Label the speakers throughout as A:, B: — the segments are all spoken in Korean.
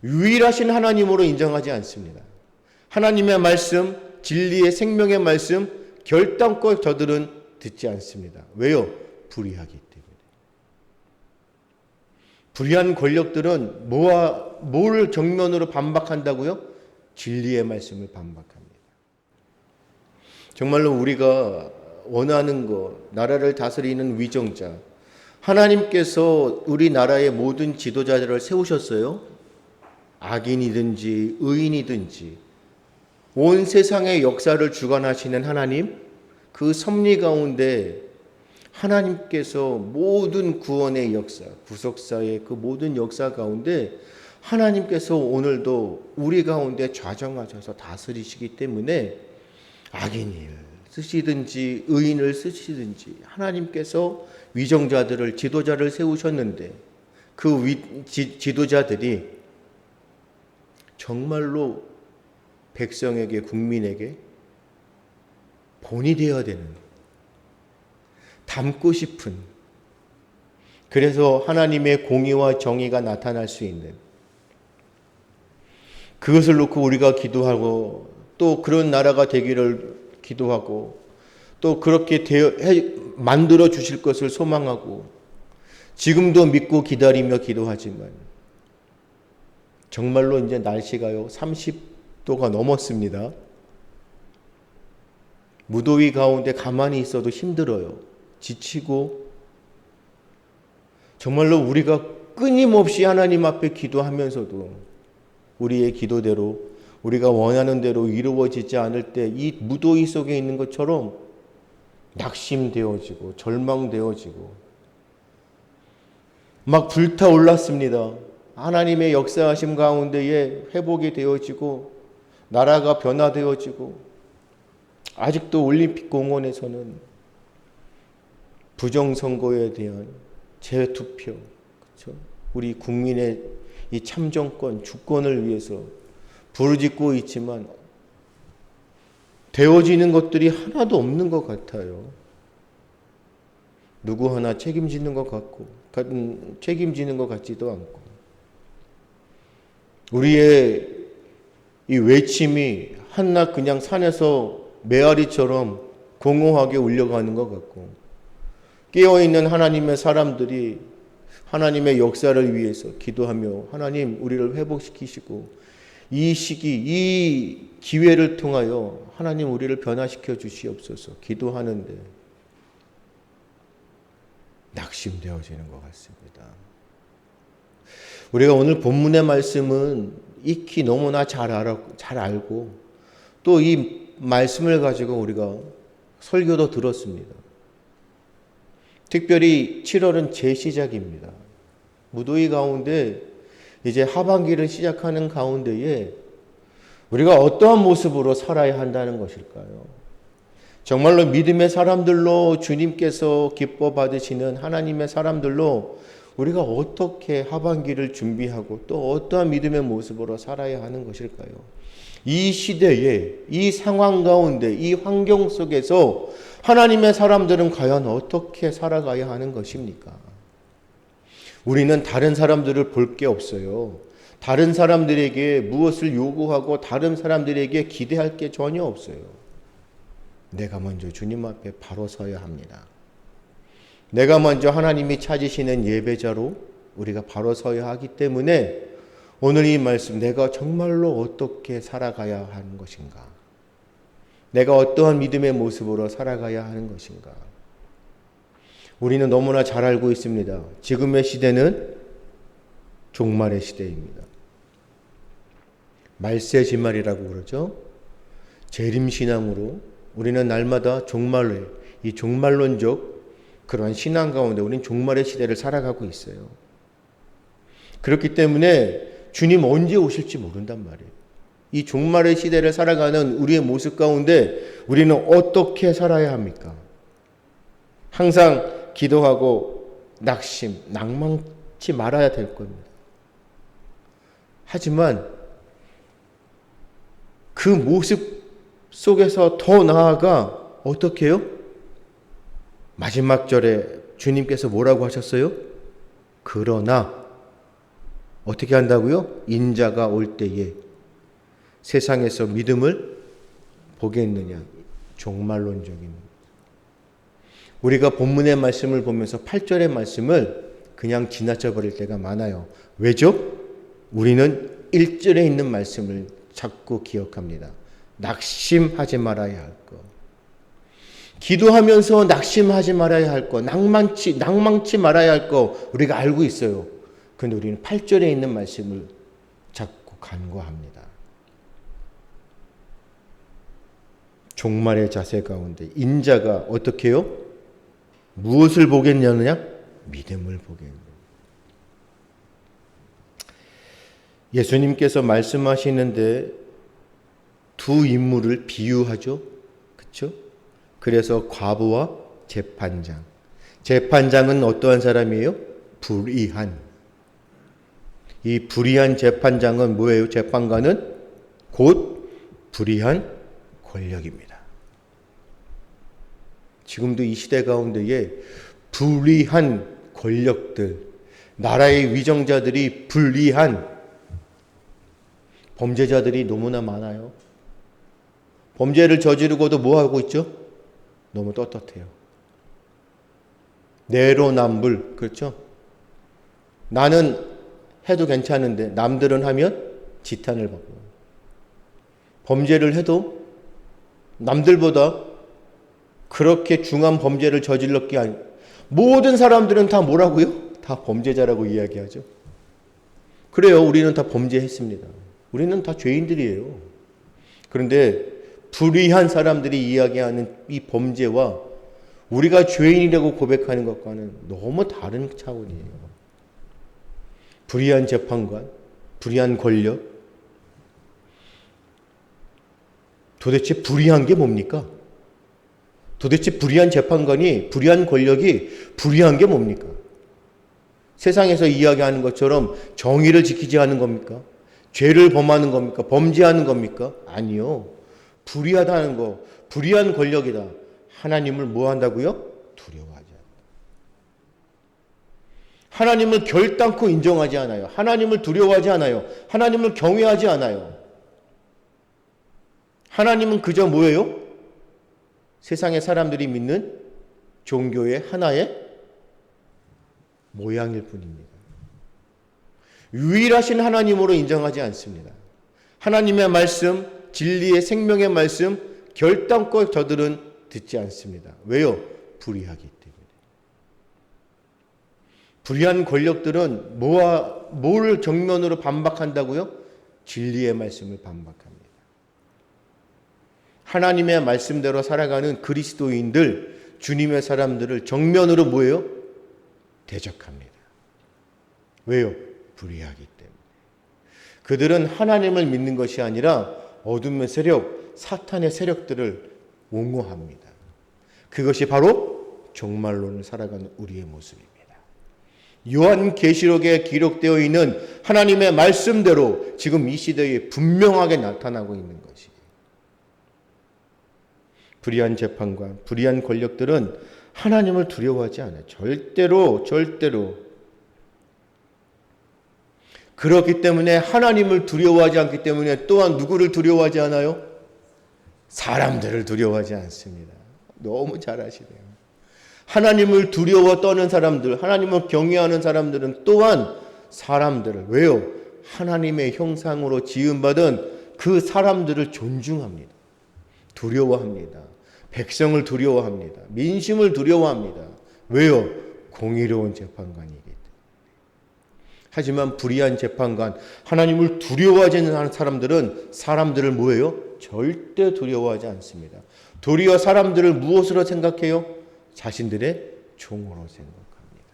A: 유일하신 하나님으로 인정하지 않습니다. 하나님의 말씀, 진리의 생명의 말씀 결단코 저들은 듣지 않습니다. 왜요? 불의하기 때문에. 불의한 권력들은 뭘 정면으로 반박한다고요? 진리의 말씀을 반박합니다. 정말로 우리가 원하는 것, 나라를 다스리는 위정자, 하나님께서 우리나라의 모든 지도자들을 세우셨어요. 악인이든지 의인이든지 온 세상의 역사를 주관하시는 하나님, 그 섭리 가운데 하나님께서 모든 구원의 역사, 구속사의 그 모든 역사 가운데 하나님께서 오늘도 우리 가운데 좌정하셔서 다스리시기 때문에 악인을 쓰시든지 의인을 쓰시든지 하나님께서 위정자들을, 지도자를 세우셨는데 그 지도자들이 정말로 백성에게, 국민에게 본이 되어야 되는, 닮고 싶은, 그래서 하나님의 공의와 정의가 나타날 수 있는, 그것을 놓고 우리가 기도하고 또 그런 나라가 되기를 기도하고 또 그렇게 만들어 주실 것을 소망하고 지금도 믿고 기다리며 기도하지만 정말로 이제 날씨가요 30도가 넘었습니다. 무더위 가운데 가만히 있어도 힘들어요. 지치고 정말로 우리가 끊임없이 하나님 앞에 기도하면서도 우리의 기도대로 우리가 원하는 대로 이루어지지 않을 때 이 무더위 속에 있는 것처럼 낙심되어지고 절망되어지고 막 불타올랐습니다. 하나님의 역사하심 가운데에 회복이 되어지고 나라가 변화되어지고 아직도 올림픽 공원에서는 부정선거에 대한 재투표, 그렇죠? 우리 국민의 이 참정권, 주권을 위해서 부르짖고 있지만 되어지는 것들이 하나도 없는 것 같아요. 누구 하나 책임지는 것 같고, 책임지는 것 같지도 않고. 우리의 이 외침이 한낱 그냥 산에서 메아리처럼 공허하게 울려가는 것 같고, 깨어있는 하나님의 사람들이 하나님의 역사를 위해서 기도하며 하나님 우리를 회복시키시고 이 시기, 이 기회를 통하여 하나님 우리를 변화시켜 주시옵소서 기도하는데 낙심되어지는 것 같습니다. 우리가 오늘 본문의 말씀은 익히 너무나 잘 알고 또 이 말씀을 가지고 우리가 설교도 들었습니다. 특별히 7월은 제시작입니다. 무더위 가운데 이제 하반기를 시작하는 가운데에 우리가 어떠한 모습으로 살아야 한다는 것일까요? 정말로 믿음의 사람들로 주님께서 기뻐 받으시는 하나님의 사람들로 우리가 어떻게 하반기를 준비하고 또 어떠한 믿음의 모습으로 살아야 하는 것일까요? 이 시대에, 이 상황 가운데, 이 환경 속에서 하나님의 사람들은 과연 어떻게 살아가야 하는 것입니까? 우리는 다른 사람들을 볼 게 없어요. 다른 사람들에게 무엇을 요구하고 다른 사람들에게 기대할 게 전혀 없어요. 내가 먼저 주님 앞에 바로 서야 합니다. 내가 먼저 하나님이 찾으시는 예배자로 우리가 바로 서야 하기 때문에 오늘 이 말씀, 내가 정말로 어떻게 살아가야 하는 것인가? 내가 어떠한 믿음의 모습으로 살아가야 하는 것인가? 우리는 너무나 잘 알고 있습니다. 지금의 시대는 종말의 시대입니다. 말세지말이라고 그러죠. 재림신앙으로 우리는 날마다 종말의, 이 종말론적 그러한 신앙 가운데 우리는 종말의 시대를 살아가고 있어요. 그렇기 때문에 주님 언제 오실지 모른단 말이에요. 이 종말의 시대를 살아가는 우리의 모습 가운데 우리는 어떻게 살아야 합니까? 항상 기도하고 낭망치 말아야 될 겁니다. 하지만 그 모습 속에서 더 나아가 어떻게 해요? 마지막 절에 주님께서 뭐라고 하셨어요? 그러나 어떻게 한다고요? 인자가 올 때에 세상에서 믿음을 보겠느냐. 종말론적인. 우리가 본문의 말씀을 보면서 8절의 말씀을 그냥 지나쳐 버릴 때가 많아요. 왜죠? 우리는 1절에 있는 말씀을 자꾸 기억합니다. 낙심하지 말아야 할 것. 기도하면서 낙심하지 말아야 할 것, 낭망치 말아야 할 것 우리가 알고 있어요. 그런데 우리는 8절에 있는 말씀을 자꾸 간과합니다. 종말의 자세 가운데 인자가 어떻게 해요? 무엇을 보겠느냐? 믿음을 보겠느냐. 예수님께서 말씀하시는데 두 인물을 비유하죠. 그렇죠? 그래서 과부와 재판장. 재판장은 어떠한 사람이에요? 불의한. 이 불의한 재판장은 뭐예요? 재판관은 곧 불의한 권력입니다. 지금도 이 시대 가운데에 불의한 권력들, 나라의 위정자들이 불의한 범죄자들이 너무나 많아요. 범죄를 저지르고도 뭐 하고 있죠? 너무 떳떳해요. 내로남불, 그렇죠? 나는 해도 괜찮은데 남들은 하면 지탄을 받고, 범죄를 해도 남들보다 그렇게 중한 범죄를 저질렀기 아니, 모든 사람들은 다 뭐라고요? 다 범죄자라고 이야기하죠. 그래요. 우리는 다 범죄했습니다. 우리는 다 죄인들이에요. 그런데 불의한 사람들이 이야기하는 이 범죄와 우리가 죄인이라고 고백하는 것과는 너무 다른 차원이에요. 불의한 재판관, 불의한 권력. 도대체 불의한 게 뭡니까? 도대체 불의한 재판관이, 불의한 권력이 불의한 게 뭡니까? 세상에서 이야기하는 것처럼 정의를 지키지 않는 겁니까? 죄를 범하는 겁니까? 범죄하는 겁니까? 아니요. 불의하다는 거, 불의한 권력이다. 하나님을 뭐 한다고요? 두려워하지 않는다. 하나님을 결단코 인정하지 않아요. 하나님을 두려워하지 않아요. 하나님을 경외하지 않아요. 하나님은 그저 뭐예요? 세상의 사람들이 믿는 종교의 하나의 모양일 뿐입니다. 유일하신 하나님으로 인정하지 않습니다. 하나님의 말씀, 진리의 생명의 말씀 결단코 저들은 듣지 않습니다. 왜요? 불의하기 때문에. 불의한 권력들은 뭘 정면으로 반박한다고요? 진리의 말씀을 반박합니다. 하나님의 말씀대로 살아가는 그리스도인들, 주님의 사람들을 정면으로 뭐예요? 대적합니다. 왜요? 불의하기 때문에. 그들은 하나님을 믿는 것이 아니라 어둠의 세력, 사탄의 세력들을 옹호합니다. 그것이 바로 종말론을 살아가는 우리의 모습입니다. 요한계시록에 기록되어 있는 하나님의 말씀대로 지금 이 시대에 분명하게 나타나고 있는 것이에요. 불의한 재판관, 불의한 권력들은 하나님을 두려워하지 않아요. 절대로. 그렇기 때문에 하나님을 두려워하지 않기 때문에 또한 누구를 두려워하지 않아요? 사람들을 두려워하지 않습니다. 너무 잘 아시네요. 하나님을 두려워 떠는 사람들, 하나님을 경외하는 사람들은 또한 사람들을, 왜요? 하나님의 형상으로 지음받은 그 사람들을 존중합니다. 두려워합니다. 백성을 두려워합니다. 민심을 두려워합니다. 왜요? 공의로운 재판관이기 때문에. 하지만 불의한 재판관, 하나님을 두려워하지 않는 사람들은 사람들을 뭐예요? 절대 두려워하지 않습니다. 도리어 사람들을 무엇으로 생각해요? 자신들의 종으로 생각합니다.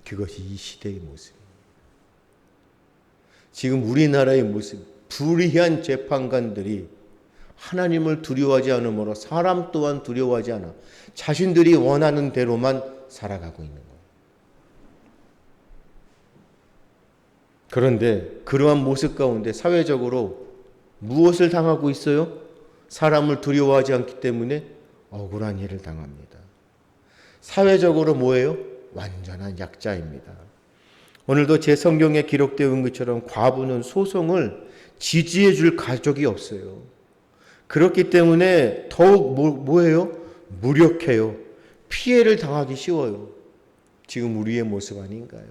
A: 그것이 이 시대의 모습입니다. 지금 우리나라의 모습, 불의한 재판관들이 하나님을 두려워하지 않으므로 사람 또한 두려워하지 않아 자신들이 원하는 대로만 살아가고 있는 거예요. 그런데 그러한 모습 가운데 사회적으로 무엇을 당하고 있어요? 사람을 두려워하지 않기 때문에 억울한 일을 당합니다. 사회적으로 뭐예요? 완전한 약자입니다. 오늘도 제 성경에 기록되어 있는 것처럼 과부는 소송을 지지해 줄 가족이 없어요. 그렇기 때문에 더욱 뭐예요? 무력해요. 피해를 당하기 쉬워요. 지금 우리의 모습 아닌가요?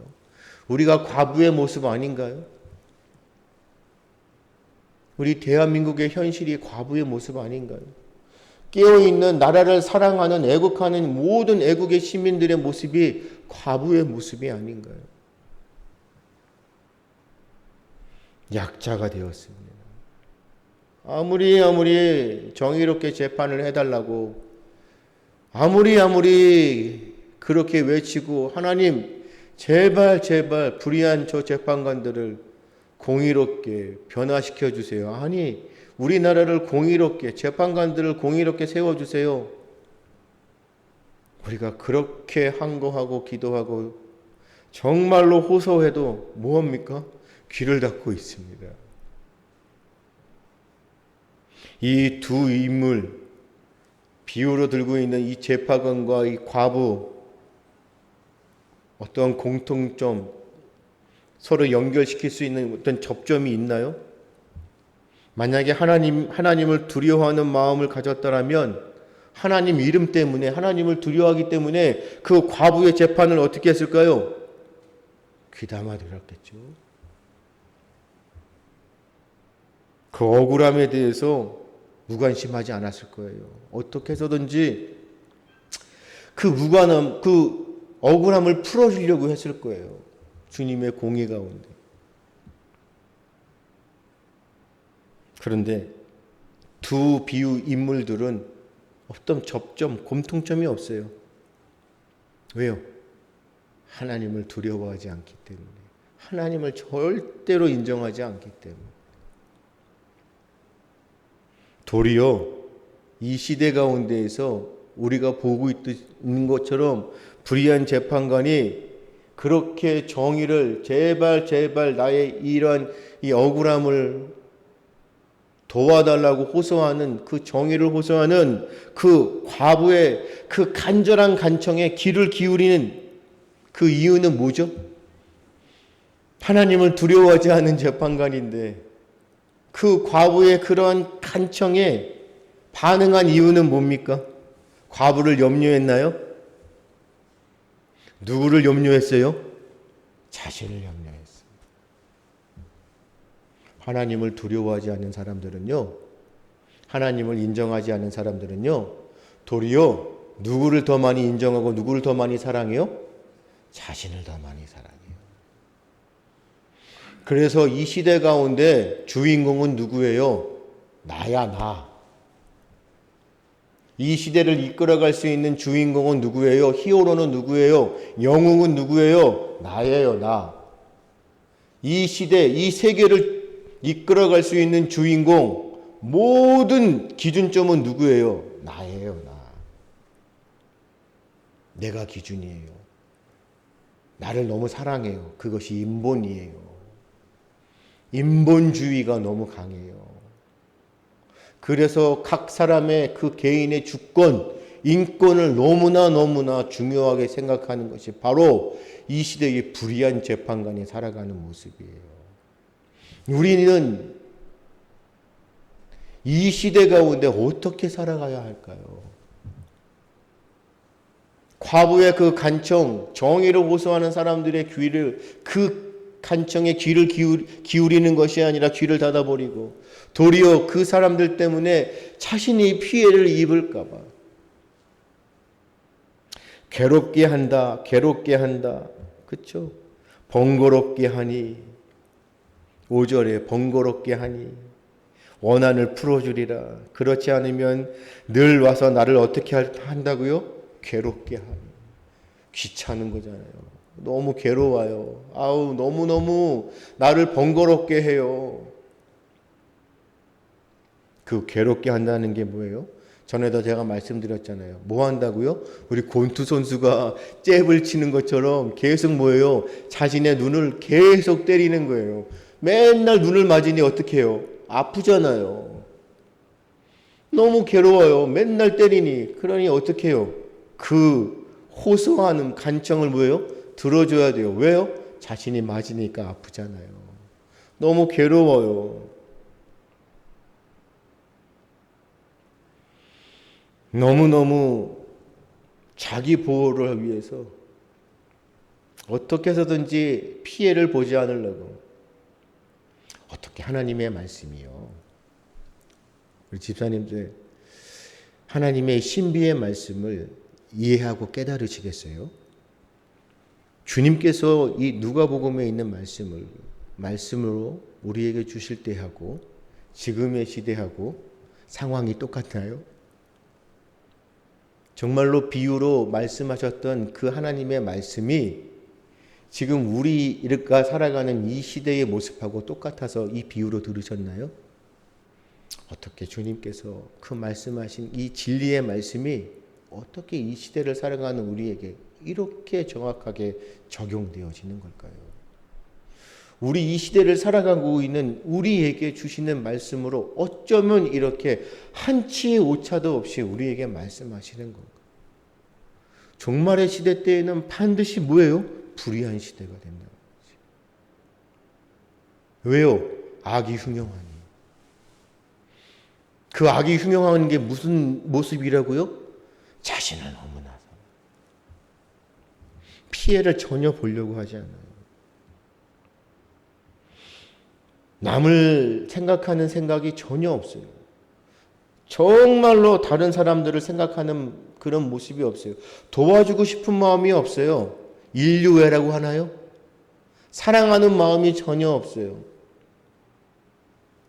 A: 우리가 과부의 모습 아닌가요? 우리 대한민국의 현실이 과부의 모습 아닌가요? 깨어있는 나라를 사랑하는 애국하는 모든 애국의 시민들의 모습이 과부의 모습이 아닌가요? 약자가 되었습니다. 아무리 정의롭게 재판을 해달라고 아무리 그렇게 외치고 하나님 제발 불의한 저 재판관들을 공의롭게 변화시켜 주세요. 아니 우리나라를 공의롭게 재판관들을 공의롭게 세워주세요. 우리가 그렇게 항거하고 기도하고 정말로 호소해도 뭐합니까? 귀를 닫고 있습니다. 이 두 인물 비유로 들고 있는 이 재판관과 이 과부 어떤 공통점 서로 연결시킬 수 있는 어떤 접점이 있나요? 만약에 하나님을 두려워하는 마음을 가졌다라면 하나님 이름 때문에 하나님을 두려워하기 때문에 그 과부의 재판을 어떻게 했을까요? 귀담아 들었겠죠. 그 억울함에 대해서 무관심하지 않았을 거예요. 어떻게 해서든지 그 억울함을 풀어주려고 했을 거예요. 주님의 공의 가운데. 그런데 두 비유 인물들은 어떤 접점, 공통점이 없어요. 왜요? 하나님을 두려워하지 않기 때문에. 하나님을 절대로 인정하지 않기 때문에. 도리어 이 시대 가운데에서 우리가 보고 있는 것처럼 불의한 재판관이 그렇게 정의를 제발 나의 이러한 이 억울함을 도와달라고 호소하는 그 정의를 호소하는 그 과부의 그 간절한 간청에 귀를 기울이는 그 이유는 뭐죠? 하나님을 두려워하지 않은 재판관인데 그 과부의 그러한 간청에 반응한 이유는 뭡니까? 과부를 염려했나요? 누구를 염려했어요? 자신을 염려했어요. 하나님을 두려워하지 않는 사람들은요, 하나님을 인정하지 않는 사람들은요, 도리어 누구를 더 많이 인정하고 누구를 더 많이 사랑해요? 자신을 더 많이 사랑해요. 그래서 이 시대 가운데 주인공은 누구예요? 나야, 나. 이 시대를 이끌어갈 수 있는 주인공은 누구예요? 히어로는 누구예요? 영웅은 누구예요? 나예요, 나. 이 시대, 이 세계를 이끌어갈 수 있는 주인공, 모든 기준점은 누구예요? 나예요, 나. 내가 기준이에요. 나를 너무 사랑해요. 그것이 인본이에요. 인본주의가 너무 강해요. 그래서 각 사람의 그 개인의 주권, 인권을 너무나 중요하게 생각하는 것이 바로 이 시대의 불의한 재판관이 살아가는 모습이에요. 우리는 이 시대 가운데 어떻게 살아가야 할까요? 과부의 그 간청, 정의를 호소하는 사람들의 그 간청에 귀를 기울이는 것이 아니라 귀를 닫아버리고 도리어 그 사람들 때문에 자신이 피해를 입을까 봐 괴롭게 한다. 그렇죠? 번거롭게 하니 5절에 번거롭게 하니 원한을 풀어주리라. 그렇지 않으면 늘 와서 나를 어떻게 한다고요? 괴롭게 하니. 귀찮은 거잖아요. 너무 괴로워요. 아우 너무너무 나를 번거롭게 해요. 그 괴롭게 한다는 게 뭐예요? 전에도 제가 말씀드렸잖아요. 뭐 한다고요? 우리 권투 선수가 잽을 치는 것처럼 계속 뭐예요? 자신의 눈을 계속 때리는 거예요. 맨날 눈을 맞으니 어떻게 해요? 아프잖아요. 너무 괴로워요. 맨날 때리니. 그러니 어떻게 해요? 그 호소하는 간청을 뭐예요? 들어줘야 돼요. 왜요? 자신이 맞으니까 아프잖아요. 너무 괴로워요. 너무너무 자기 보호를 위해서 어떻게 해서든지 피해를 보지 않으려고. 어떻게 하나님의 말씀이요. 우리 집사님들, 하나님의 신비의 말씀을 이해하고 깨달으시겠어요? 주님께서 이 누가복음에 있는 말씀으로 우리에게 주실 때하고 지금의 시대하고 상황이 똑같나요? 정말로 비유로 말씀하셨던 그 하나님의 말씀이 지금 우리가 살아가는 이 시대의 모습하고 똑같아서 이 비유로 들으셨나요? 어떻게 주님께서 그 말씀하신 이 진리의 말씀이 어떻게 이 시대를 살아가는 우리에게 이렇게 정확하게 적용되어지는 걸까요? 우리 이 시대를 살아가고 있는 우리에게 주시는 말씀으로 어쩌면 이렇게 한치의 오차도 없이 우리에게 말씀하시는 건가? 종말의 시대 때에는 반드시 뭐예요? 불의한 시대가 된다는 거지. 왜요? 악이 흉영하니. 그 악이 흉영하는 게 무슨 모습이라고요? 자신은 너무나 피해를 전혀 보려고 하지 않아요. 남을 생각하는 생각이 전혀 없어요. 정말로 다른 사람들을 생각하는 그런 모습이 없어요. 도와주고 싶은 마음이 없어요. 인류애라고 하나요? 사랑하는 마음이 전혀 없어요.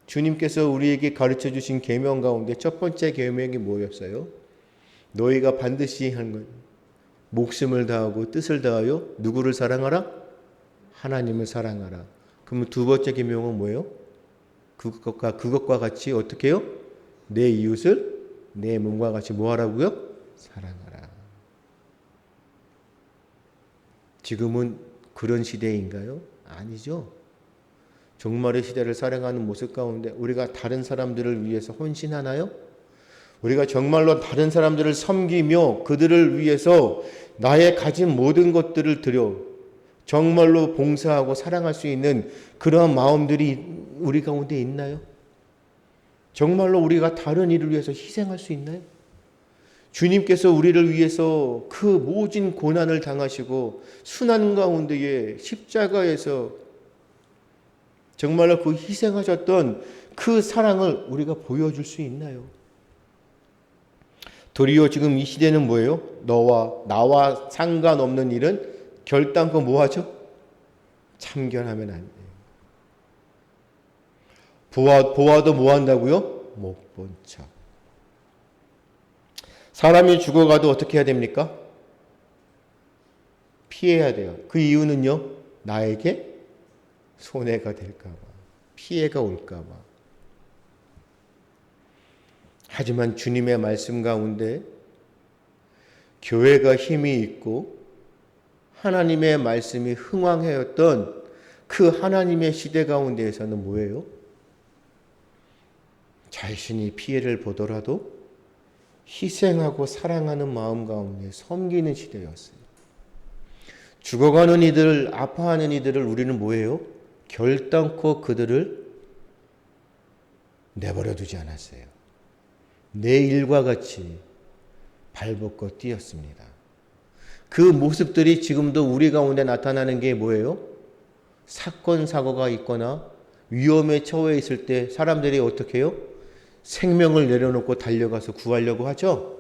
A: 주님께서 우리에게 가르쳐 주신 계명 가운데 첫 번째 계명이 뭐였어요? 너희가 반드시 하는 것, 목숨을 다하고 뜻을 다하여 누구를 사랑하라? 하나님을 사랑하라. 그러면 두 번째 계명은 뭐예요? 그것과 같이 어떻게 해요? 내 이웃을 내 몸과 같이 뭐 하라고요? 사랑하라. 지금은 그런 시대인가요? 아니죠. 종말의 시대를 살아가는 모습 가운데 우리가 다른 사람들을 위해서 헌신하나요? 우리가 정말로 다른 사람들을 섬기며 그들을 위해서 나의 가진 모든 것들을 드려 정말로 봉사하고 사랑할 수 있는 그러한 마음들이 우리 가운데 있나요? 정말로 우리가 다른 이를 위해서 희생할 수 있나요? 주님께서 우리를 위해서 그 모진 고난을 당하시고 순환 가운데에 십자가에서 정말로 그 희생하셨던 그 사랑을 우리가 보여줄 수 있나요? 도리어 지금 이 시대는 뭐예요? 나와 상관없는 일은 결단코 뭐하죠? 참견하면 안 돼요. 보아도 뭐한다고요? 못 본 척. 사람이 죽어가도 어떻게 해야 됩니까? 피해야 돼요. 그 이유는요? 나에게 손해가 될까봐, 피해가 올까봐. 하지만 주님의 말씀 가운데 교회가 힘이 있고 하나님의 말씀이 흥왕하였던 그 하나님의 시대 가운데에서는 뭐예요? 자신이 피해를 보더라도 희생하고 사랑하는 마음 가운데 섬기는 시대였어요. 죽어가는 이들, 아파하는 이들을 우리는 뭐예요? 결단코 그들을 내버려 두지 않았어요. 내 일과 같이 발벗고 뛰었습니다. 그 모습들이 지금도 우리 가운데 나타나는 게 뭐예요? 사건, 사고가 있거나 위험에 처해 있을 때 사람들이 어떻게 해요? 생명을 내려놓고 달려가서 구하려고 하죠?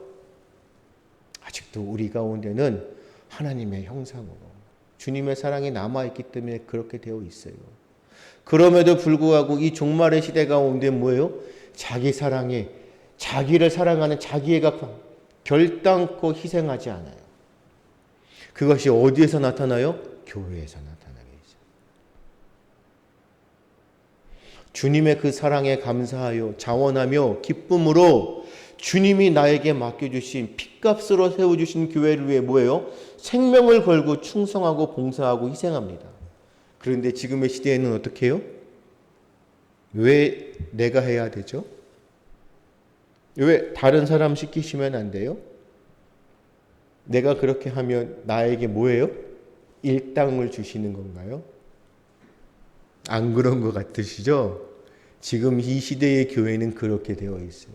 A: 아직도 우리 가운데는 하나님의 형상으로 주님의 사랑이 남아있기 때문에 그렇게 되어 있어요. 그럼에도 불구하고 이 종말의 시대 가운데 뭐예요? 자기 사랑에 자기를 사랑하는 자기애가 결단코 희생하지 않아요. 그것이 어디에서 나타나요? 교회에서 나타나게 되죠. 주님의 그 사랑에 감사하여 자원하며 기쁨으로 주님이 나에게 맡겨주신 핏값으로 세워주신 교회를 위해 뭐예요? 생명을 걸고 충성하고 봉사하고 희생합니다. 그런데 지금의 시대에는 어떻게 해요? 왜 내가 해야 되죠? 왜 다른 사람 시키시면 안 돼요? 내가 그렇게 하면 나에게 뭐예요? 일당을 주시는 건가요? 안 그런 것 같으시죠? 지금 이 시대의 교회는 그렇게 되어 있어요.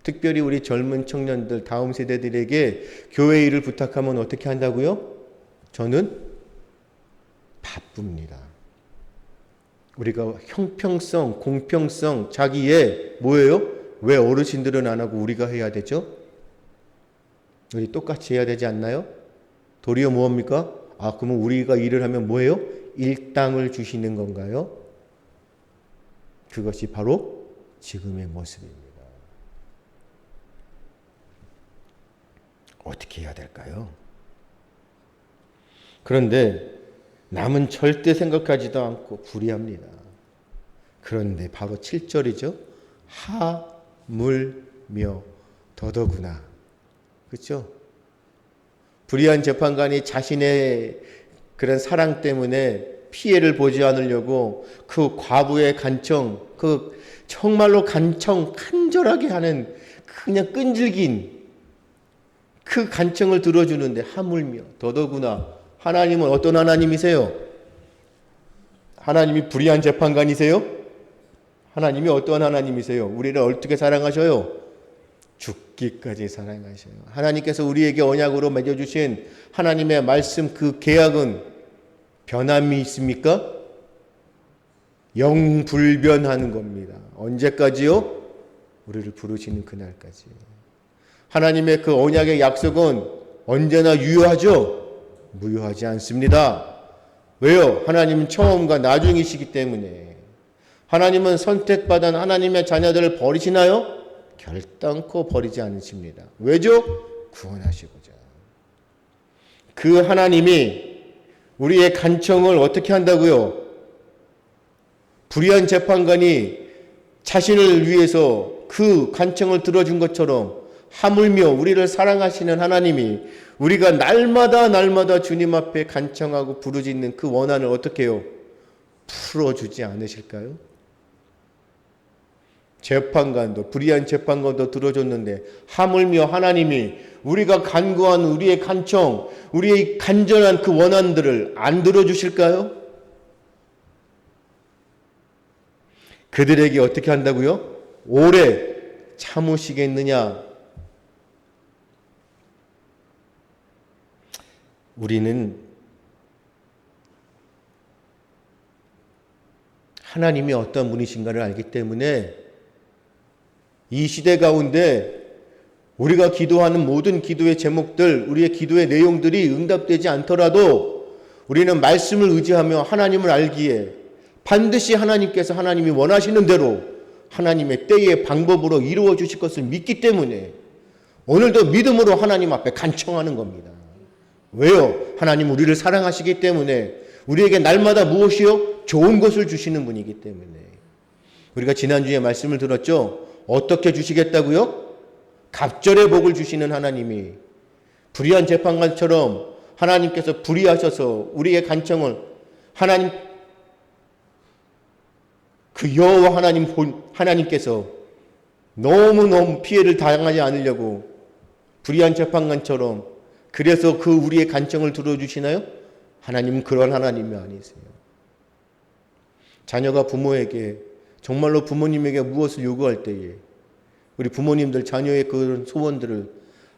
A: 특별히 우리 젊은 청년들, 다음 세대들에게 교회 일을 부탁하면 어떻게 한다고요? 저는 바쁩니다. 우리가 형평성, 공평성, 자기의 뭐예요? 왜 어르신들은 안 하고 우리가 해야 되죠? 우리 똑같이 해야 되지 않나요? 도리어 뭐합니까? 그러면 우리가 일을 하면 뭐예요? 일당을 주시는 건가요? 그것이 바로 지금의 모습입니다. 어떻게 해야 될까요? 그런데 남은 절대 생각하지도 않고 불의합니다. 그런데 바로 7절이죠. 하물며 더더구나. 그렇죠? 불의한 재판관이 자신의 그런 사랑 때문에 피해를 보지 않으려고 그 과부의 간청, 그 정말로 간절하게 하는 그냥 끈질긴 그 간청을 들어주는데 하물며 더더구나. 하나님은 어떤 하나님이세요? 하나님이 불의한 재판관이세요? 하나님이 어떤 하나님이세요? 우리를 어떻게 사랑하셔요? 죽기까지 사랑하셔요. 하나님께서 우리에게 언약으로 맺어주신 하나님의 말씀 그 계약은 변함이 있습니까? 영불변하는 겁니다. 언제까지요? 우리를 부르시는 그날까지. 하나님의 그 언약의 약속은 언제나 유효하죠? 무효하지 않습니다. 왜요? 하나님은 처음과 나중이시기 때문에. 하나님은 선택받은 하나님의 자녀들을 버리시나요? 결단코 버리지 않으십니다. 왜죠? 구원하시고자. 그 하나님이 우리의 간청을 어떻게 한다고요? 불의한 재판관이 자신을 위해서 그 간청을 들어준 것처럼 하물며 우리를 사랑하시는 하나님이 우리가 날마다 주님 앞에 간청하고 부르짖는 그 원한을 어떻게 해요? 풀어주지 않으실까요? 재판관도 불의한 재판관도 들어줬는데 하물며 하나님이 우리가 간구한 우리의 간청, 우리의 간절한 그 원한들을 안 들어주실까요? 그들에게 어떻게 한다고요? 오래 참으시겠느냐? 우리는 하나님이 어떤 분이신가를 알기 때문에 이 시대 가운데 우리가 기도하는 모든 기도의 제목들, 우리의 기도의 내용들이 응답되지 않더라도 우리는 말씀을 의지하며 하나님을 알기에 반드시 하나님께서 하나님이 원하시는 대로 하나님의 때의 방법으로 이루어 주실 것을 믿기 때문에 오늘도 믿음으로 하나님 앞에 간청하는 겁니다. 왜요? 하나님 우리를 사랑하시기 때문에 우리에게 날마다 무엇이요? 좋은 것을 주시는 분이기 때문에. 우리가 지난주에 말씀을 들었죠? 어떻게 주시겠다고요? 갑절의 복을 주시는 하나님이 불의한 재판관처럼 하나님께서 불의하셔서 우리의 간청을 하나님 그 여호와 하나님께서 너무너무 피해를 당하지 않으려고 불의한 재판관처럼 그래서 그 우리의 간청을 들어주시나요? 하나님은 그런 하나님이 아니세요. 자녀가 부모에게 정말로 부모님에게 무엇을 요구할 때에 우리 부모님들 자녀의 그런 소원들을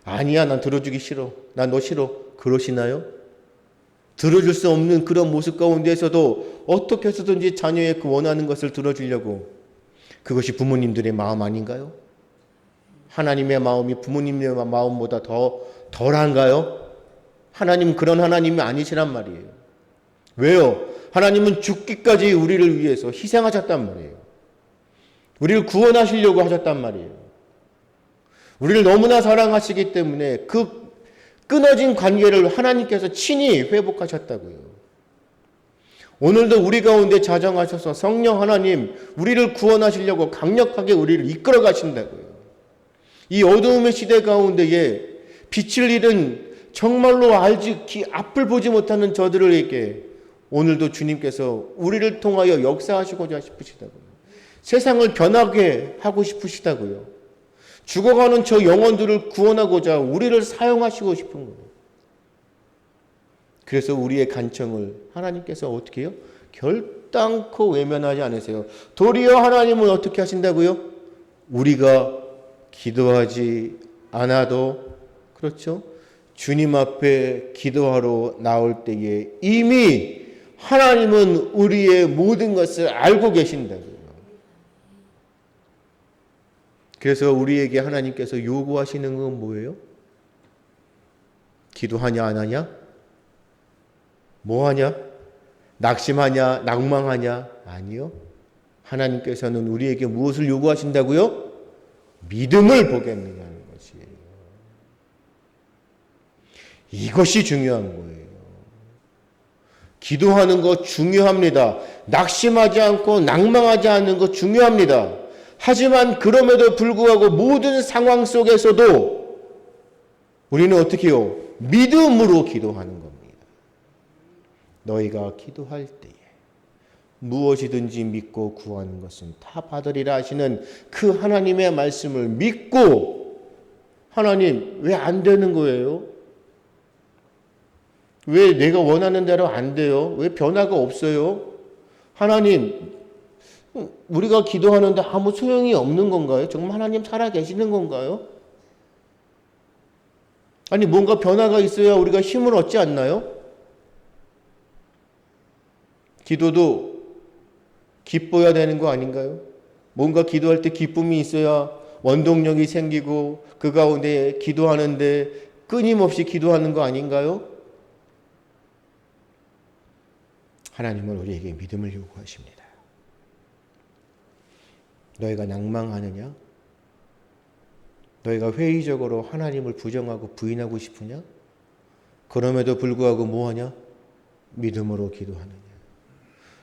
A: 아니야 난 들어주기 싫어 난 너 싫어 그러시나요? 들어줄 수 없는 그런 모습 가운데에서도 어떻게 해서든지 자녀의 그 원하는 것을 들어주려고 그것이 부모님들의 마음 아닌가요? 하나님의 마음이 부모님의 마음보다 덜한가요? 하나님은 그런 하나님이 아니시란 말이에요. 왜요? 하나님은 죽기까지 우리를 위해서 희생하셨단 말이에요. 우리를 구원하시려고 하셨단 말이에요. 우리를 너무나 사랑하시기 때문에 그 끊어진 관계를 하나님께서 친히 회복하셨다고요. 오늘도 우리 가운데 자정하셔서 성령 하나님 우리를 구원하시려고 강력하게 우리를 이끌어 가신다고요. 이 어두움의 시대 가운데에 빛을 잃은 정말로 앞을 보지 못하는 저들에게 오늘도 주님께서 우리를 통하여 역사하시고자 싶으시다고요. 세상을 변하게 하고 싶으시다고요. 죽어가는 저 영혼들을 구원하고자 우리를 사용하시고 싶은 거예요. 그래서 우리의 간청을 하나님께서 어떻게 해요? 결단코 외면하지 않으세요. 도리어 하나님은 어떻게 하신다고요? 우리가 기도하지 않아도, 그렇죠? 주님 앞에 기도하러 나올 때에 이미 하나님은 우리의 모든 것을 알고 계신다고요. 그래서 우리에게 하나님께서 요구하시는 건 뭐예요? 기도하냐 안 하냐? 뭐 하냐? 낙심하냐? 낭망하냐? 아니요. 하나님께서는 우리에게 무엇을 요구하신다고요? 믿음을 보겠느냐는 것이에요. 이것이 중요한 거예요. 기도하는 것 중요합니다. 낙심하지 않고 낭망하지 않는 것 중요합니다. 하지만 그럼에도 불구하고 모든 상황 속에서도 우리는 어떻게 해요? 믿음으로 기도하는 겁니다. 너희가 기도할 때에 무엇이든지 믿고 구하는 것은 다 받으리라 하시는 그 하나님의 말씀을 믿고, 하나님 왜 안 되는 거예요? 왜 내가 원하는 대로 안 돼요? 왜 변화가 없어요? 하나님, 우리가 기도하는데 아무 소용이 없는 건가요? 정말 하나님 살아 계시는 건가요? 아니, 뭔가 변화가 있어야 우리가 힘을 얻지 않나요? 기도도 기뻐야 되는 거 아닌가요? 뭔가 기도할 때 기쁨이 있어야 원동력이 생기고 그 가운데 기도하는데 끊임없이 기도하는 거 아닌가요? 하나님은 우리에게 믿음을 요구하십니다. 너희가 낭망하느냐? 너희가 회의적으로 하나님을 부정하고 부인하고 싶으냐? 그럼에도 불구하고 뭐하냐? 믿음으로 기도하느냐?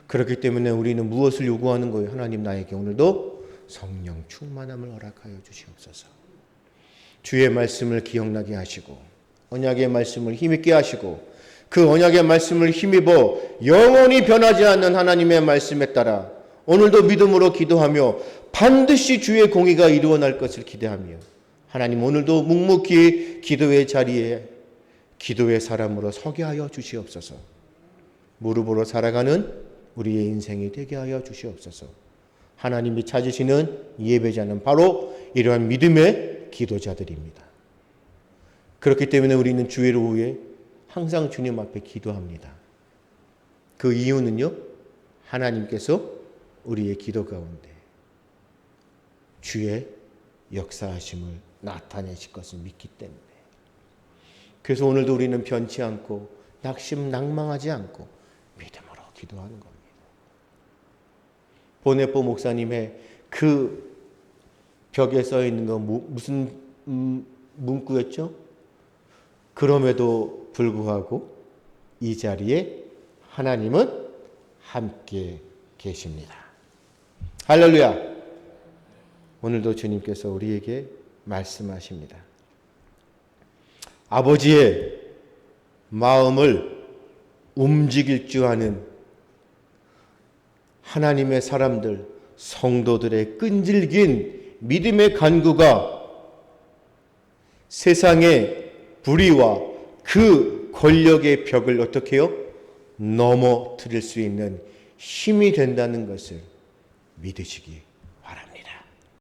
A: 그렇기 때문에 우리는 무엇을 요구하는 거예요? 하나님, 나에게 오늘도 성령 충만함을 허락하여 주시옵소서. 주의 말씀을 기억나게 하시고 언약의 말씀을 힘있게 하시고 그 언약의 말씀을 힘입어 영원히 변하지 않는 하나님의 말씀에 따라 오늘도 믿음으로 기도하며 반드시 주의 공의가 이루어날 것을 기대하며, 하나님 오늘도 묵묵히 기도의 자리에 기도의 사람으로 서게 하여 주시옵소서. 무릎으로 살아가는 우리의 인생이 되게 하여 주시옵소서. 하나님이 찾으시는 예배자는 바로 이러한 믿음의 기도자들입니다. 그렇기 때문에 우리는 주일 오후에 항상 주님 앞에 기도합니다. 그 이유는요, 하나님께서 우리의 기도 가운데 주의 역사하심을 나타내실 것을 믿기 때문에. 그래서 오늘도 우리는 변치 않고 낙심 낭망하지 않고 믿음으로 기도하는 겁니다. 보네포 목사님의 그 벽에 써 있는 건 무슨 문구였죠? 그럼에도 불구하고 이 자리에 하나님은 함께 계십니다. 할렐루야! 오늘도 주님께서 우리에게 말씀하십니다. 아버지의 마음을 움직일 줄 아는 하나님의 사람들, 성도들의 끈질긴 믿음의 간구가 세상의 불의와 그 권력의 벽을 어떻게 해요? 넘어뜨릴 수 있는 힘이 된다는 것을 믿으시기